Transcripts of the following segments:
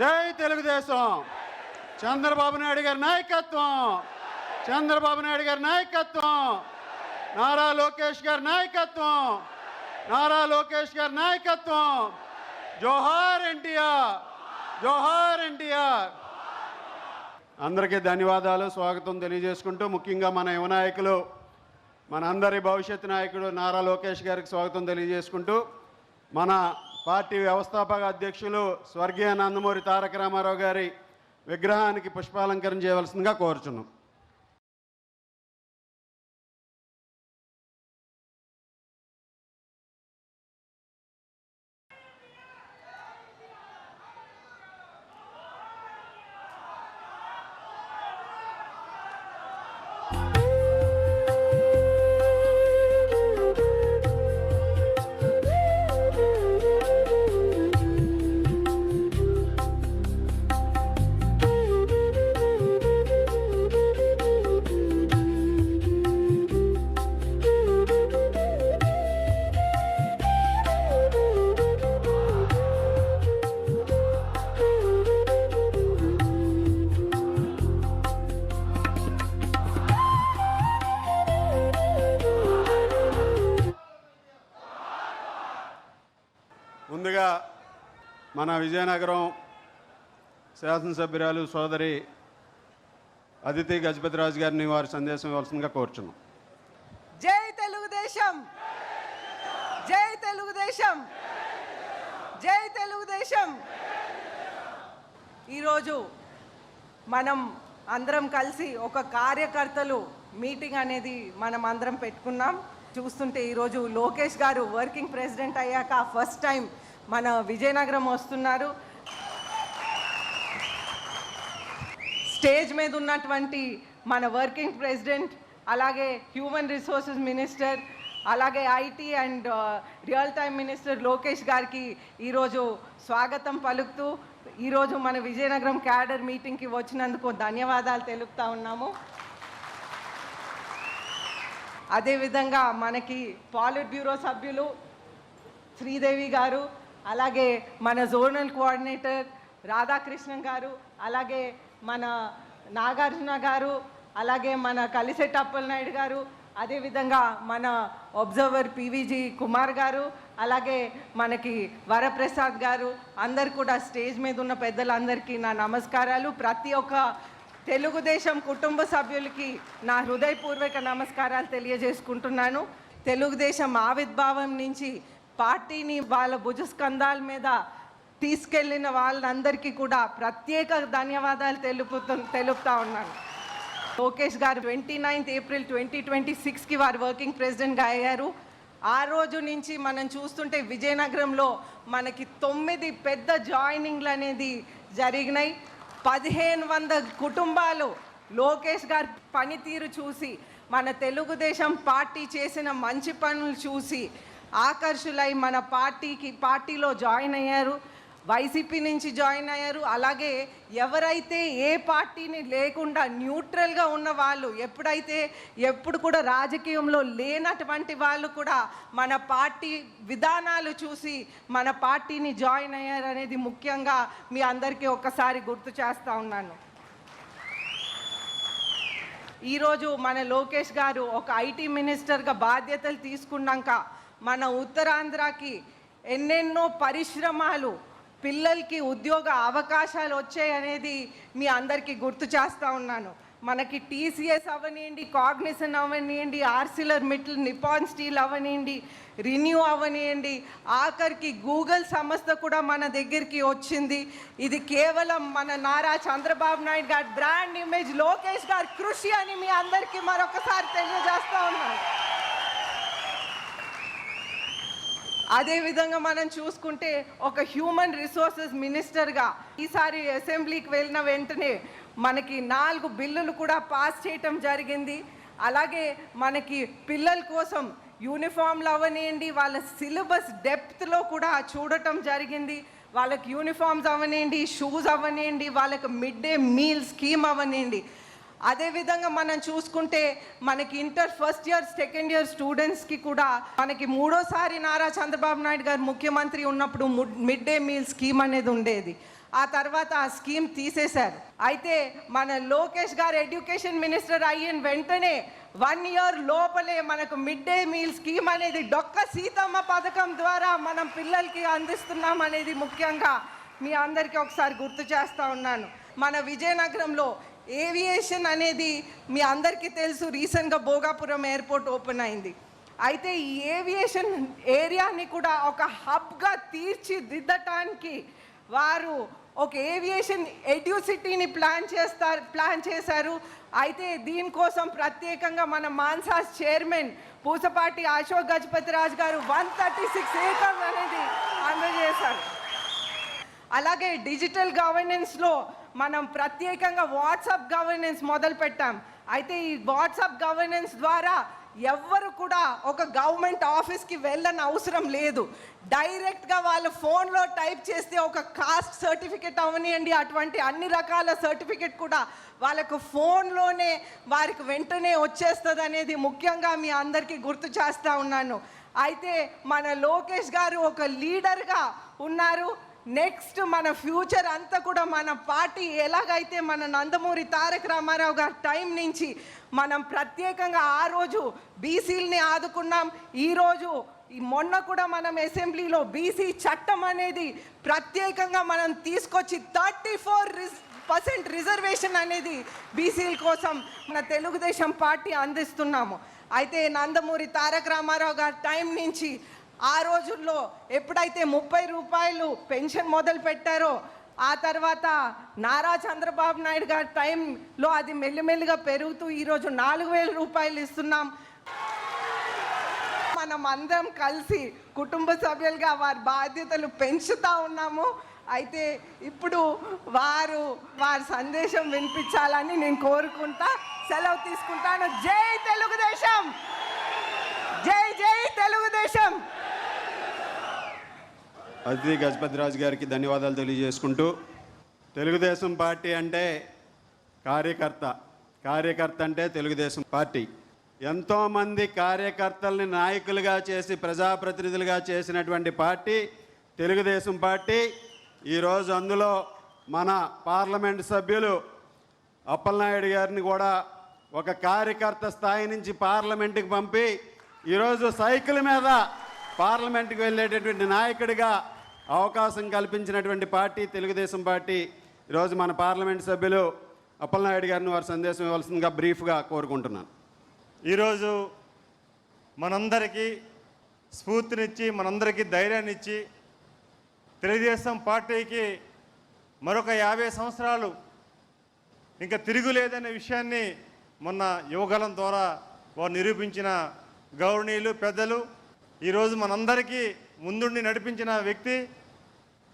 జై తెలుగుదేశం. చంద్రబాబు నాయుడు గారి నాయకత్వం, చంద్రబాబు నాయుడు గారి నాయకత్వం, నారా లోకేష్ గారి నాయకత్వం, నారా లోకేష్ గారి నాయకత్వం. జోహార్ ఎన్టీఆర్, జోహార్ ఎన్టీఆర్. అందరికీ ధన్యవాదాలు, స్వాగతం తెలియజేసుకుంటూ ముఖ్యంగా మన యువ నాయకులు, మన అందరి భవిష్యత్తు నాయకుడు నారా లోకేష్ గారికి స్వాగతం తెలియజేసుకుంటూ మన పార్టీ వ్యవస్థాపక అధ్యక్షులు స్వర్గీయ నందమూరి తారక రామారావు గారి విగ్రహానికి పుష్పాలంకరణ చేయవలసిందిగా కోరుచున్నాం. ముందుగా మన విజయనగరం శాసనసభ్యురాలు సోదరి అదితి గజపతిరాజు గారిని వారి సందేశం ఇవ్వాల్సిందిగా కోరుచున్నాం. జై తెలుగుదేశం, జై తెలుగుదేశం, జై తెలుగుదేశం. ఈరోజు మనం అందరం కలిసి ఒక కార్యకర్తలు మీటింగ్ అనేది మనం అందరం పెట్టుకున్నాం. చూస్తుంటే ఈరోజు లోకేష్ గారు వర్కింగ్ ప్రెసిడెంట్ అయ్యాక ఫస్ట్ టైం మన విజయనగరం వస్తున్నారు. స్టేజ్ మీద ఉన్నటువంటి మన వర్కింగ్ ప్రెసిడెంట్, అలాగే హ్యూమన్ రిసోర్సెస్ మినిస్టర్, అలాగే IT and real time minister Lokesh గారికి ఈరోజు స్వాగతం పలుకుతూ ఈరోజు మన విజయనగరం క్యాడర్ మీటింగ్కి వచ్చినందుకు ధన్యవాదాలు తెలుపుతా ఉన్నాము. అదేవిధంగా మనకి పాలిట్ బ్యూరో సభ్యులు శ్రీదేవి గారు, అలాగే మన జోనల్ కోఆర్డినేటర్ రాధాకృష్ణన్ గారు, అలాగే మన నాగార్జున గారు, అలాగే మన కలిసెట్టి అప్పలనాయుడు గారు, అదేవిధంగా మన అబ్జర్వర్ పివిజి కుమార్ గారు, అలాగే మనకి వరప్రసాద్ గారు, అందరు కూడా స్టేజ్ మీద ఉన్న పెద్దలందరికీ నా నమస్కారాలు. ప్రతి ఒక్క తెలుగుదేశం కుటుంబ సభ్యులకి నా హృదయపూర్వక నమస్కారాలు తెలియజేసుకుంటున్నాను. తెలుగుదేశం ఆవిర్భావం నుంచి పార్టీని వాళ్ళ భుజస్కంధాల మీద తీసుకెళ్లిన వాళ్ళందరికీ కూడా ప్రత్యేక ధన్యవాదాలు తెలుపుతా ఉన్నాను. లోకేష్ గారు 29 ఏప్రిల్ 2026కి వారు వర్కింగ్ ప్రెసిడెంట్గా అయ్యారు. ఆ రోజు నుంచి మనం చూస్తుంటే విజయనగరంలో మనకి 9 పెద్ద జాయినింగ్లు అనేది జరిగినాయి. 1500 కుటుంబాలు లోకేష్ గారి పనితీరు చూసి, మన తెలుగుదేశం పార్టీ చేసిన మంచి పనులు చూసి ఆకర్షులై మన పార్టీలో జాయిన్ అయ్యారు. వైసీపీ నుంచి జాయిన్ అయ్యారు. అలాగే ఎవరైతే ఏ పార్టీని లేకుండా న్యూట్రల్గా ఉన్న వాళ్ళు, ఎప్పుడు కూడా రాజకీయంలో లేనటువంటి వాళ్ళు కూడా మన పార్టీ విధానాలు చూసి మన పార్టీని జాయిన్ అయ్యారు అనేది ముఖ్యంగా మీ అందరికీ ఒక్కసారి గుర్తు చేస్తూ ఉన్నాను. ఈరోజు మన లోకేష్ గారు ఒక ఐటీ మినిస్టర్గా బాధ్యతలు తీసుకున్నాక మన ఉత్తరాంధ్రకి ఎన్నెన్నో పరిశ్రమలు, పిల్లలకి ఉద్యోగ అవకాశాలు వచ్చాయనేది మీ అందరికీ గుర్తు చేస్తూ ఉన్నాను. మనకి టీసీఎస్ అవనివ్వండి, కాగ్నిసన్ అవనివ్వండి, ఆర్సిలర్ మిట్టల్, నిపాన్ స్టీల్ అవనివ్వండి, రిన్యూ అవనివ్వండి, ఆఖరికి గూగుల్ సంస్థ కూడా మన దగ్గరికి వచ్చింది. ఇది కేవలం మన నారా చంద్రబాబు నాయుడు గారి బ్రాండ్ ఇమేజ్, లోకేష్ గారి కృషి అని మీ అందరికీ మరొకసారి తెలియజేస్తూ ఉన్నాను. అదేవిధంగా మనం చూసుకుంటే ఒక హ్యూమన్ రిసోర్సెస్ మినిస్టర్గా ఈసారి అసెంబ్లీకి వెళ్ళిన వెంటనే మనకి 4 బిల్లులు కూడా పాస్ చేయటం జరిగింది. అలాగే మనకి పిల్లల కోసం యూనిఫామ్లు అవనివ్వండి, వాళ్ళ సిలబస్ డెప్త్లో కూడా చూడటం జరిగింది. వాళ్ళకి యూనిఫామ్స్ అవనివ్వండి, షూస్ అవనివ్వండి, వాళ్ళకి మిడ్ డే మీల్ స్కీమ్ అవనివ్వండి. అదేవిధంగా మనం చూసుకుంటే మనకి inter first year second year స్టూడెంట్స్కి కూడా మనకి మూడోసారి నారా చంద్రబాబు నాయుడు గారు ముఖ్యమంత్రి ఉన్నప్పుడు మిడ్ డే మీల్ స్కీమ్ అనేది ఉండేది. ఆ తర్వాత ఆ స్కీమ్ తీసేశారు. అయితే మన లోకేష్ గారు ఎడ్యుకేషన్ మినిస్టర్ అయిన వెంటనే 1 ఇయర్ లోపలే మనకు మిడ్ డే మీల్ స్కీమ్ అనేది డొక్క సీతమ్మ పథకం ద్వారా మనం పిల్లలకి అందిస్తున్నాం అనేది ముఖ్యంగా మీ అందరికీ ఒకసారి గుర్తు చేస్తూ ఉన్నాను. మన విజయనగరంలో ఏవియేషన్ అనేది మీ అందరికీ తెలుసు, రీసెంట్గా భోగాపురం ఎయిర్పోర్ట్ ఓపెన్ అయింది. అయితే ఈ ఏవియేషన్ ఏరియాని కూడా ఒక హబ్గా తీర్చిదిద్దటానికి వారు ఒక ఏవియేషన్ ఎడ్యూసిటీని ప్లాన్ చేశారు. అయితే దీనికోసం ప్రత్యేకంగా మన మాన్సాస్ చైర్మన్ పూసపాటి అశోక్ గజపతిరాజు గారు 136 ఏకర్స్ అనేది అందజేశారు. అలాగే డిజిటల్ గవర్నెన్స్లో మనం ప్రత్యేకంగా వాట్సాప్ గవర్నెన్స్ మొదలు పెట్టాం. అయితే ఈ వాట్సాప్ గవర్నెన్స్ ద్వారా ఎవ్వరు కూడా ఒక గవర్నమెంట్ ఆఫీస్కి వెళ్ళని అవసరం లేదు. డైరెక్ట్గా వాళ్ళ ఫోన్లో టైప్ చేస్తే ఒక కాస్ట్ సర్టిఫికెట్ అవనియండి, అటువంటి అన్ని రకాల సర్టిఫికెట్ కూడా వాళ్ళకు ఫోన్లోనే వారికి వెంటనే వచ్చేస్తుంది అనేది ముఖ్యంగా మీ అందరికీ గుర్తు చేస్తూ ఉన్నాను. అయితే మన లోకేష్ గారు ఒక లీడర్గా ఉన్నారు. నెక్స్ట్ మన ఫ్యూచర్ అంతా కూడా మన పార్టీ ఎలాగైతే మన నందమూరి తారక రామారావు గారి టైం నుంచి మనం ప్రత్యేకంగా ఆ రోజు బీసీలని ఆదుకున్నాం. ఈరోజు మొన్న కూడా మనం అసెంబ్లీలో బీసీ చట్టం అనేది ప్రత్యేకంగా మనం తీసుకొచ్చి 34% రిజర్వేషన్ అనేది బీసీల కోసం మన తెలుగుదేశం పార్టీ అందిస్తున్నాము. అయితే నందమూరి తారక రామారావు గారి టైం నుంచి ఆ రోజుల్లో ఎప్పుడైతే 30 రూపాయలు పెన్షన్ మొదలు పెట్టారో ఆ తర్వాత నారా చంద్రబాబు నాయుడు గారి టైంలో అది మెల్లిమెల్లిగా పెరుగుతూ ఈరోజు 4,000 రూపాయలు ఇస్తున్నాం. మనం అందరం కలిసి కుటుంబ సభ్యులుగా వారి బాధ్యతలు పెంచుతూ ఉన్నాము. అయితే ఇప్పుడు వారి సందేశం వినిపించాలని నేను కోరుకుంటా సెలవు తీసుకుంటాను. జై తెలుగుదేశం, జై జై తెలుగుదేశం. అతిథి గజపతిరాజు గారికి ధన్యవాదాలు తెలియజేసుకుంటూ, తెలుగుదేశం పార్టీ అంటే కార్యకర్త అంటే తెలుగుదేశం పార్టీ. ఎంతోమంది కార్యకర్తల్ని నాయకులుగా చేసి ప్రజాప్రతినిధులుగా చేసినటువంటి పార్టీ తెలుగుదేశం పార్టీ. ఈరోజు అందులో మన పార్లమెంట్ సభ్యులు అప్పలనాయుడు గారిని కూడా ఒక కార్యకర్త స్థాయి నుంచి పార్లమెంటుకి పంపి ఈరోజు సైకిల్ మీద పార్లమెంటుకి వెళ్ళేటటువంటి నాయకుడిగా అవకాశం కల్పించినటువంటి పార్టీ తెలుగుదేశం పార్టీ. ఈరోజు మన పార్లమెంట్ సభ్యులు అప్పలనాయుడు గారిని వారి సందేశం ఇవ్వాల్సిందిగా బ్రీఫ్గా కోరుకుంటున్నాను. ఈరోజు మనందరికీ స్ఫూర్తినిచ్చి మనందరికీ ధైర్యాన్ని ఇచ్చి తెలుగుదేశం పార్టీకి మరొక 50 సంవత్సరాలు ఇంకా తిరుగులేదనే విషయాన్ని మొన్న యువగలం ద్వారా వారు నిరూపించిన గౌరవనీయులు పెద్దలు, ఈరోజు మనందరికీ ముందుండి నడిపించిన వ్యక్తి,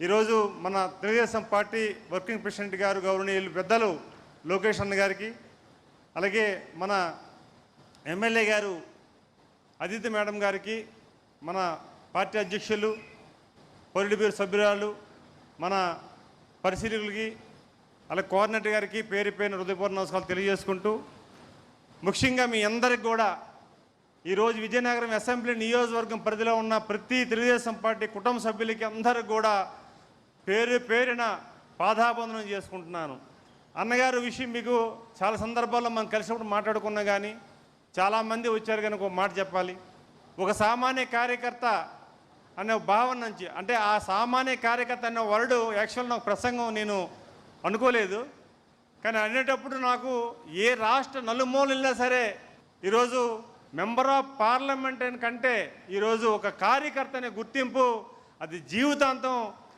ఈరోజు మన తెలుగుదేశం పార్టీ వర్కింగ్ ప్రెసిడెంట్ గారు గౌరవనీయులు పెద్దలు లోకేష్ అన్న గారికి, అలాగే మన ఎమ్మెల్యే గారు అదితి మేడం గారికి, మన పార్టీ అధ్యక్షులు పొలిట్ బ్యూరో సభ్యురాలు మన పరిశీలకులకి, అలాగే కోఆర్డినేటర్ గారికి పేరు పేరున హృదయపూర్వక నమస్కారాలు తెలియజేసుకుంటూ, ముఖ్యంగా మీ అందరికి కూడా ఈరోజు విజయనగరం అసెంబ్లీ నియోజకవర్గం పరిధిలో ఉన్న ప్రతి తెలుగుదేశం పార్టీ కుటుంబ సభ్యులకి అందరికి కూడా పేరు పేరున పాదాబంధనం చేసుకుంటున్నాను. అన్నగారు విషయం మీకు చాలా సందర్భాల్లో మనం కలిసినప్పుడు మాట్లాడుకున్నా కానీ చాలామంది వచ్చారు కనుక ఒక మాట చెప్పాలి. ఒక సామాన్య కార్యకర్త అనే భావన నుంచి, అంటే ఆ సామాన్య కార్యకర్త అనే వర్డ్ యాక్చువల్ నాకు ప్రసంగం నేను అనుకోలేదు, కానీ అనేటప్పుడు నాకు ఏ రాష్ట్ర నలుమూలైనా సరే ఈరోజు మెంబర్ ఆఫ్ పార్లమెంట్ కంటే ఈరోజు ఒక కార్యకర్త అనే గుర్తింపు అది జీవితాంతం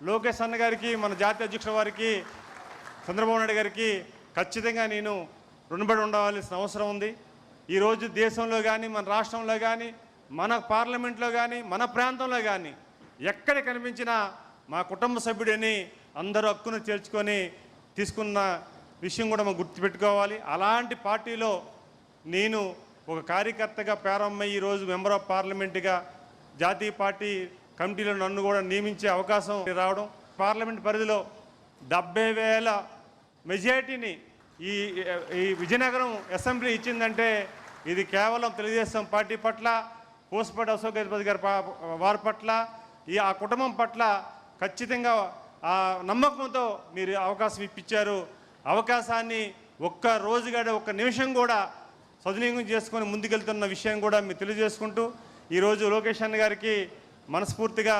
లోకేష్ అన్న గారికి, మన జాతీయ అధ్యక్షుల వారికి, చంద్రబాబు నాయుడు గారికి ఖచ్చితంగా నేను రుణపడి ఉండవలసిన అవసరం ఉంది. ఈరోజు దేశంలో కానీ మన రాష్ట్రంలో కానీ మన పార్లమెంట్లో కానీ మన ప్రాంతంలో కానీ ఎక్కడ కనిపించినా మా కుటుంబ సభ్యుడని అందరూ హక్కును చేర్చుకొని తీసుకున్న విషయం కూడా మనం గుర్తుపెట్టుకోవాలి. అలాంటి పార్టీలో నేను ఒక కార్యకర్తగా ప్రారంభమై ఈరోజు మెంబర్ ఆఫ్ పార్లమెంట్గా జాతీయ పార్టీ కమిటీలో నన్ను కూడా నియమించే అవకాశం రావడం, పార్లమెంట్ పరిధిలో 70,000 మెజారిటీని ఈ విజయనగరం అసెంబ్లీ ఇచ్చిందంటే ఇది కేవలం తెలుగుదేశం పార్టీ పట్ల, పూసపాటి అశోక్ గజపతి గారి వారి పట్ల, ఆ కుటుంబం పట్ల ఖచ్చితంగా ఆ నమ్మకంతో మీరు అవకాశం ఇప్పించారు. అవకాశాన్ని ఒక్క రోజు కూడా ఒక్క నిమిషం కూడా సద్వినియోగం చేసుకొని ముందుకెళ్తున్న విషయం కూడా మీరు తెలియజేసుకుంటూ ఈరోజు లోకేష్ అన్న గారికి మనస్ఫూర్తిగా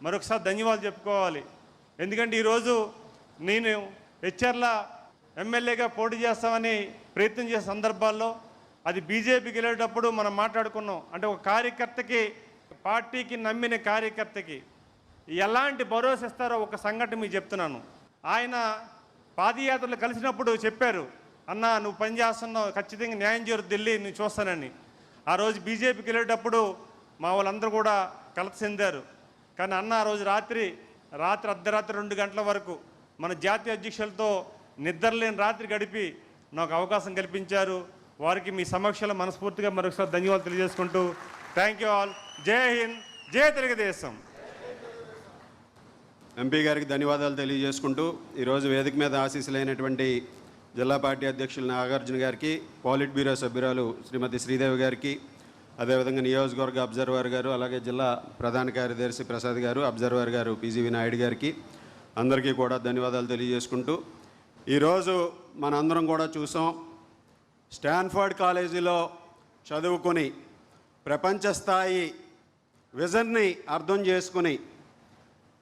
మరొకసారి ధన్యవాదాలు చెప్పుకోవాలి. ఎందుకంటే ఈరోజు నేను హెచ్ఆర్ల ఎమ్మెల్యేగా పోటీ చేస్తామని ప్రయత్నం చేసే సందర్భాల్లో అది బీజేపీకి వెళ్ళేటప్పుడు మనం మాట్లాడుకున్నాం. అంటే ఒక కార్యకర్తకి, పార్టీకి నమ్మిన కార్యకర్తకి ఎలాంటి భరోసా ఇస్తారో ఒక సంఘటన మీకు చెప్తున్నాను. ఆయన పాదయాత్రలు కలిసినప్పుడు చెప్పారు, అన్న నువ్వు పని చేస్తున్నావు, ఖచ్చితంగా న్యాయం జరుగుతుంది, నేను చూస్తానని. ఆ రోజు బీజేపీకి వెళ్ళేటప్పుడు మా వాళ్ళందరూ కూడా కలత చెందారు. కానీ అన్న ఆ రోజు రాత్రి అర్ధరాత్రి 2 గంటల వరకు మన జాతీయ అధ్యక్షులతో నిద్రలేని రాత్రి గడిపి నాకు అవకాశం కల్పించారు. వారికి మీ సమక్షంలో మనస్ఫూర్తిగా మరొకసారి ధన్యవాదాలు తెలియజేసుకుంటూ థ్యాంక్ యూ ఆల్. జై హింద్, జై తెలుగుదేశం. ఎంపీ గారికి ధన్యవాదాలు తెలియజేసుకుంటూ ఈరోజు వేదిక మీద ఆశీస్సులైనటువంటి జిల్లా పార్టీ అధ్యక్షులు నాగార్జున గారికి, పాలిట్ బ్యూరో సభ్యురాలు శ్రీమతి శ్రీదేవి గారికి, అదేవిధంగా నియోజకవర్గ అబ్జర్వర్ గారు, అలాగే జిల్లా ప్రధాన కార్యదర్శి ప్రసాద్ గారు, అబ్జర్వర్ గారు పిజివి నాయుడు గారికి అందరికీ కూడా ధన్యవాదాలు తెలియజేసుకుంటూ ఈరోజు మనందరం కూడా చూసాం, స్టాన్ఫర్డ్ కాలేజీలో చదువుకొని ప్రపంచ స్థాయి విజన్ని అర్థం చేసుకుని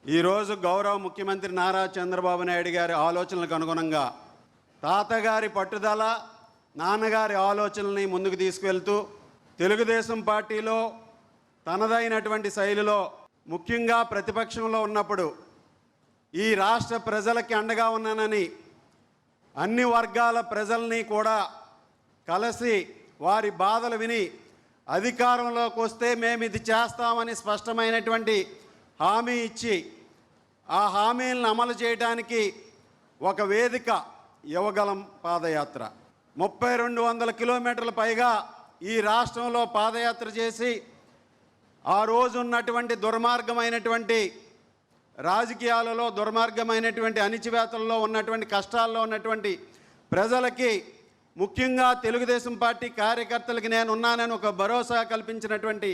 ఈరోజు గౌరవ ముఖ్యమంత్రి నారా చంద్రబాబు నాయుడు గారి ఆలోచనలకు అనుగుణంగా తాతగారి పట్టుదల, నాన్నగారి ఆలోచనల్ని ముందుకు తీసుకువెళ్తూ తెలుగుదేశం పార్టీలో తనదైనటువంటి శైలిలో, ముఖ్యంగా ప్రతిపక్షంలో ఉన్నప్పుడు ఈ రాష్ట్ర ప్రజలకి అండగా ఉన్నానని అన్ని వర్గాల ప్రజల్ని కూడా కలిసి వారి బాధలు విని అధికారంలోకి వస్తే మేము ఇది చేస్తామని స్పష్టమైనటువంటి హామీ ఇచ్చి ఆ హామీలను అమలు చేయడానికి ఒక వేదిక యువగలం పాదయాత్ర. 3200 కిలోమీటర్ల పైగా ఈ రాష్ట్రంలో పాదయాత్ర చేసి ఆ రోజు ఉన్నటువంటి దుర్మార్గమైనటువంటి రాజకీయాలలో, దుర్మార్గమైనటువంటి అణిచివేతల్లో ఉన్నటువంటి కష్టాల్లో ఉన్నటువంటి ప్రజలకి, ముఖ్యంగా తెలుగుదేశం పార్టీ కార్యకర్తలకి నేను ఉన్నానని ఒక భరోసా కల్పించినటువంటి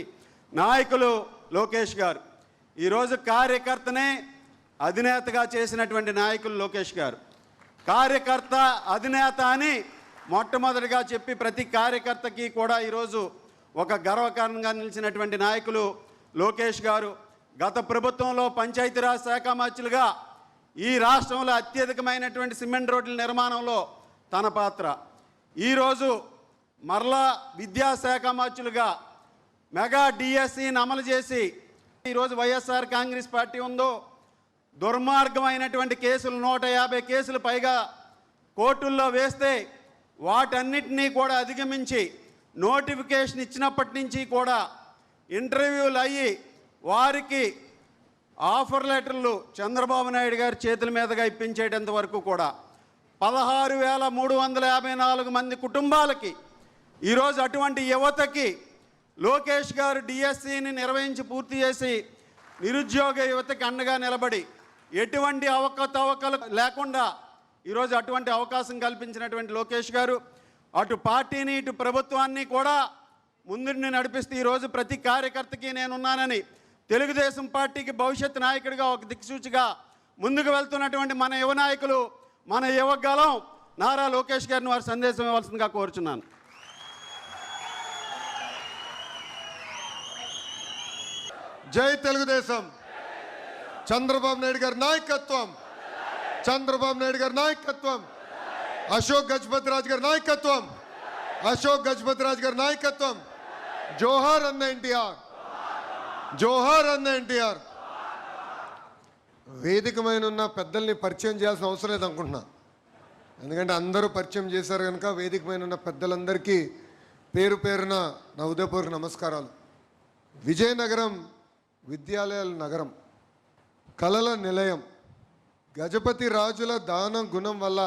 నాయకులు లోకేష్ గారు. ఈరోజు కార్యకర్తనే అధినేతగా చేసినటువంటి నాయకులు లోకేష్ గారు. కార్యకర్త అధినేత అని మొట్టమొదటిగా చెప్పి ప్రతి కార్యకర్తకి కూడా ఈరోజు ఒక గర్వకారణంగా నిలిచినటువంటి నాయకులు లోకేష్ గారు. గత ప్రభుత్వంలో పంచాయతీరాజ్ శాఖ మంత్రులుగా ఈ రాష్ట్రంలో అత్యధికమైనటువంటి సిమెంట్ రోడ్ల నిర్మాణంలో తన పాత్ర. ఈరోజు మరలా విద్యాశాఖ మంత్రులుగా మెగా డిఎస్సిని అమలు చేసి ఈరోజు వైఎస్ఆర్ కాంగ్రెస్ పార్టీ ఉందో దుర్మార్గమైనటువంటి కేసులు 150 కేసులు పైగా కోర్టుల్లో వేస్తే వాటన్నిటినీ కూడా అధిగమించి నోటిఫికేషన్ ఇచ్చినప్పటి నుంచి కూడా ఇంటర్వ్యూలు అయ్యి వారికి ఆఫర్ లెటర్లు చంద్రబాబు నాయుడు గారి చేతుల మీదుగా ఇప్పించేటంత వరకు కూడా 16,354 మంది కుటుంబాలకి ఈరోజు అటువంటి యువతకి లోకేష్ గారు డిఎస్సిని నిర్వహించి పూర్తి చేసి నిరుద్యోగ యువతకి అండగా నిలబడి ఎటువంటి అవకతవకలు లేకుండా ఈరోజు అటువంటి అవకాశం కల్పించినటువంటి లోకేష్ గారు అటు పార్టీని ఇటు ప్రభుత్వాన్ని కూడా ముందుని నడిపిస్తూ ఈరోజు ప్రతి కార్యకర్తకి నేనున్నానని తెలుగుదేశం పార్టీకి భవిష్యత్ నాయకుడిగా ఒక దిక్సూచిగా ముందుకు వెళ్తున్నటువంటి మన యువ నాయకులు, మన యువగలం నారా లోకేష్ గారిని వారి సందేశం ఇవ్వాల్సిందిగా కోరుచున్నాను. జై తెలుగుదేశం. చంద్రబాబు నాయుడు గారి నాయకత్వం, చంద్రబాబు నాయుడు గారి నాయకత్వం, అశోక్ గజపతిరాజు గారి నాయకత్వం, అశోక్ గజపతిరాజు గారి నాయకత్వం. జోహార్ అన్న ఎన్టీఆర్, జోహార్ అన్న ఎన్టీఆర్. వేదిక మీద ఉన్న పెద్దల్ని పరిచయం చేయాల్సిన అవసరం లేదనుకుంటున్నా, ఎందుకంటే అందరూ పరిచయం చేశారు కనుక వేదిక మీద ఉన్న పెద్దలందరికీ పేరు పేరున నా ఉదయపూర్వక నమస్కారాలు. విజయనగరం విద్యాలయాల నగరం, కళల నిలయం, గజపతి రాజుల దాన గుణం వల్ల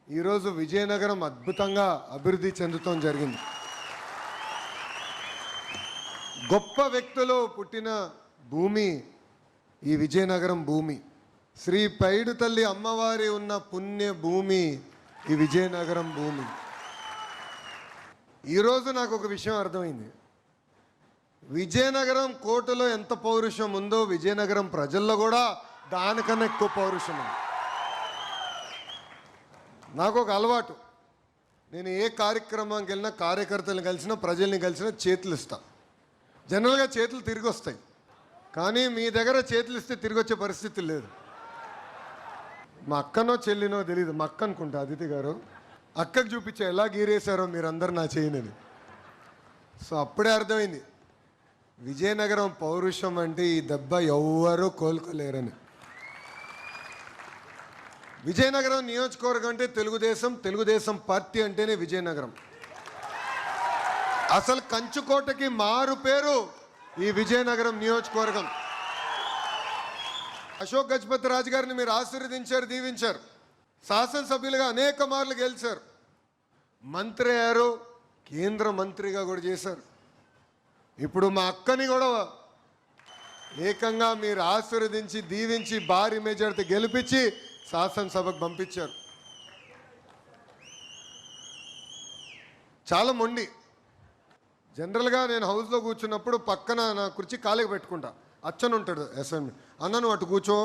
ఈరోజు విజయనగరం అద్భుతంగా అభివృద్ధి చెందుతూ జరిగింది. గొప్ప వ్యక్తులు పుట్టిన భూమి ఈ విజయనగరం భూమి. శ్రీ పైడు తల్లి అమ్మవారి ఉన్న పుణ్య భూమి ఈ విజయనగరం భూమి. ఈరోజు నాకు ఒక విషయం అర్థమైంది. విజయనగరం కోటలో ఎంత పౌరుషం ఉందో విజయనగరం ప్రజల్లో కూడా దానికన్నా ఎక్కువ పౌరుషం ఉంది. నాకు ఒక అలవాటు, నేను ఏ కార్యక్రమానికి వెళ్ళినా కార్యకర్తలను కలిసినా ప్రజల్ని కలిసినా చేతులు ఇస్తా. జనరల్గా చేతులు తిరిగి వస్తాయి, కానీ మీ దగ్గర చేతులు ఇస్తే తిరిగి వచ్చే పరిస్థితి లేదు. మా అక్కనో చెల్లినో తెలియదు, మా అక్క అనుకుంటా అదితి గారు, అక్కకు చూపించా ఎలా గీరేశారో మీరందరూ నా చేయనని. సో అప్పుడే అర్థమైంది విజయనగరం పౌరుషం అంటే ఈ దెబ్బ ఎవ్వరూ కోలుకోలేరని. విజయనగరం నియోజకవర్గం అంటే తెలుగుదేశం పార్టీ అంటేనే విజయనగరం. అసలు కంచుకోటకి మారు పేరు ఈ విజయనగరం నియోజకవర్గం. అశోక్ గజపతి రాజు గారిని మీరు ఆశీర్వదించారు, దీవించారు. శాసనసభ్యులుగా అనేక మార్లు గెలిచారు, మంత్రి అయ్యారు, కేంద్ర మంత్రిగా కూడా చేశారు. ఇప్పుడు మా అక్కని కూడా ఏకంగా మీరు ఆశీర్వదించి దీవించి భారీ మెజార్టీ గెలిపించి శాసనసభకు పంపించారు. చాలా మొండి. జనరల్గా నేను హౌస్లో కూర్చున్నప్పుడు పక్కన నా కుర్చీ ఖాళీగా పెట్టుకుంటా, అచ్చను ఉంటాడు అసెంబ్లీ, అన్న నువ్వు అటు కూర్చో,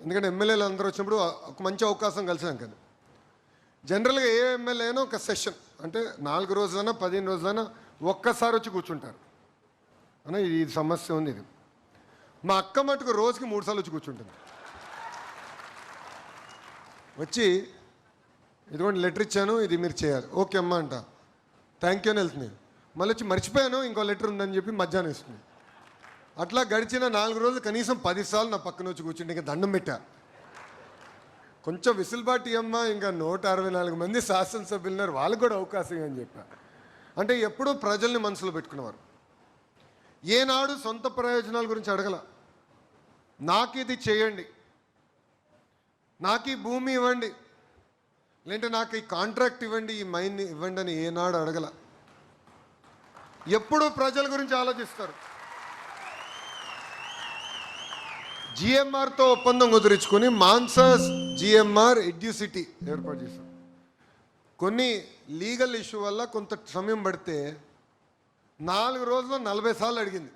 ఎందుకంటే ఎమ్మెల్యేలు అందరూ వచ్చినప్పుడు ఒక మంచి అవకాశం కలిసాం కదా. జనరల్గా ఏ ఎమ్మెల్యే అయినా ఒక సెషన్ అంటే 4 రోజులైనా 15 రోజులైనా ఒక్కసారి వచ్చి కూర్చుంటారు అన్న, ఇది సమస్య ఉంది ఇది. మా అక్క మటుకు రోజుకి 3 సార్లు వచ్చి కూర్చుంటుంది. వచ్చి ఇదిగోండి లెటర్ ఇచ్చాను, ఇది మీరు చేయాలి, ఓకే అమ్మ అంట, థ్యాంక్ యూ అని వెళ్తుంది. మళ్ళీ వచ్చి మర్చిపోయాను ఇంకో లెటర్ ఉందని చెప్పి మధ్యాహ్నం ఇస్తుంది. అట్లా గడిచిన 4 రోజులు కనీసం 10 సార్లు నా పక్కన వచ్చి కూర్చుంటే ఇంకా దండం పెట్టా, కొంచెం విసులుబాటు అమ్మ, ఇంకా 164 మంది శాసనసభ్యులున్నారు, వాళ్ళకు కూడా అవకాశం అని చెప్పా. అంటే ఎప్పుడూ ప్రజల్ని మనసులో పెట్టుకునేవారు. ఏనాడు సొంత ప్రయోజనాల గురించి అడగల. నాకు ఇది చేయండి, నాకు ఈ భూమి ఇవ్వండి, లేదంటే నాకు ఈ కాంట్రాక్ట్ ఇవ్వండి, ఈ మైన్ ఇవ్వండి అని ఏనాడు అడగల. ఎప్పుడూ ప్రజల గురించి ఆలోచిస్తారు. జిఎంఆర్తో ఒప్పందం కుదుర్చుకొని మాన్సాస్ జిఎంఆర్ ఎడ్యూసిటీ ఏర్పాటు చేశారు. కొన్ని లీగల్ ఇష్యూ వల్ల కొంత సమయం పడితే 4 రోజుల్లో 40 సార్లు అడిగింది.